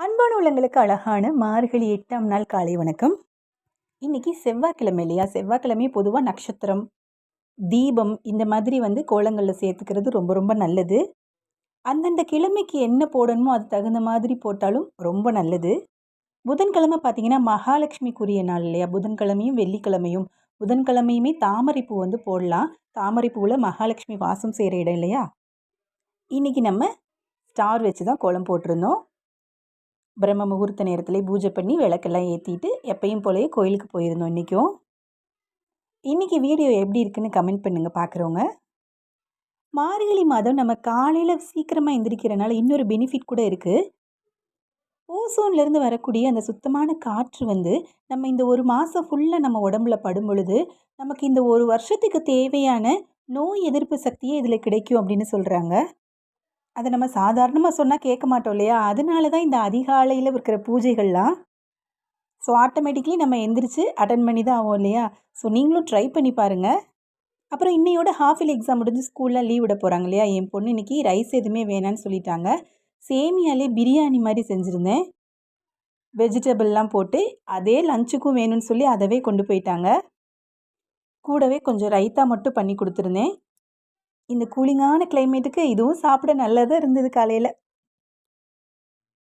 அன்பான உள்ளங்களுக்கு அழகான மார்கழி 8ஆம் நாள் காலை வணக்கம். இன்னைக்கு செவ்வாய்க்கிழமை இல்லையா? செவ்வாய்க்கிழமை பொதுவா நட்சத்திரம், தீபம் இந்த மாதிரி கோலங்கள்ல சேர்த்துக்கிறது ரொம்ப ரொம்ப நல்லது. அந்தந்த கிழமைக்கு என்ன போடணுமோ அது தகுந்த மாதிரி போட்டாலும் ரொம்ப நல்லது. புதன்கிழமை பார்த்தீங்கன்னா, மகாலட்சுமிக்குரிய நாள் இல்லையா? புதன்கிழமையும், வெள்ளிக்கிழமையும். புதன்கிழமையுமே தாமரை பூ போடலாம். தாமரை பூவுல மகாலட்சுமி வாசம் செய்ற இடம் இல்லையா? இன்னைக்கு நம்ம ஸ்டார் வச்சு தான் கோலம் போட்டிருந்தோம். பிரம்ம முகூர்த்த நேரத்திலே பூஜை பண்ணி விளக்கெல்லாம் ஏற்றிட்டு எப்பயும் போலயே கோயிலுக்கு போயிருந்தோம் இன்றைக்கும். இன்றைக்கி வீடியோ எப்படி இருக்குன்னு கமெண்ட் பண்ணுங்கள் பார்க்குறவங்க. மார்கழி மாதம் நம்ம காலையில் சீக்கிரமாக எந்திரிக்கிறனால இன்னொரு பெனிஃபிட் கூட இருக்குது. ஓசோன்லேருந்து வரக்கூடிய அந்த சுத்தமான காற்று நம்ம இந்த ஒரு மாதம் ஃபுல்லாக நம்ம உடம்புல படும் பொழுது நமக்கு இந்த ஒரு வருஷத்துக்கு தேவையான நோய் எதிர்ப்பு சக்தியே இதில் கிடைக்கும் அப்படின்னு சொல்கிறாங்க. அதை நம்ம சாதாரணமாக சொன்னால் கேட்க மாட்டோம் இல்லையா? அதனால தான் இந்த அதிகாலையில் இருக்கிற பூஜைகள்லாம். ஸோ ஆட்டோமேட்டிக்லி நம்ம எந்திரிச்சு அட்டன் பண்ணி தான் ஆகும் இல்லையா? ஸோ நீங்களும் ட்ரை பண்ணி பாருங்கள். அப்புறம் இன்னையோட ஹாஃப் இயர்லி எக்ஸாம் முடிஞ்சு ஸ்கூலில் லீவ் விட போகிறாங்க இல்லையா? என் பொண்ணு இன்றைக்கி ரைஸ் எதுவுமே வேணான்னு சொல்லிட்டாங்க. சேமியாலே பிரியாணி மாதிரி செஞ்சுருந்தேன். வெஜிடபிள்லாம் போட்டு அதே லஞ்சுக்கும் வேணும்னு சொல்லி அதவே கொண்டு போயிட்டாங்க. கூடவே கொஞ்சம் ரைத்தா மட்டும் பண்ணி கொடுத்துருந்தேன். இந்த கூலிங்கான கிளைமேட்டுக்கு இதுவும் சாப்பிட நல்லதாக இருந்தது காலையில்.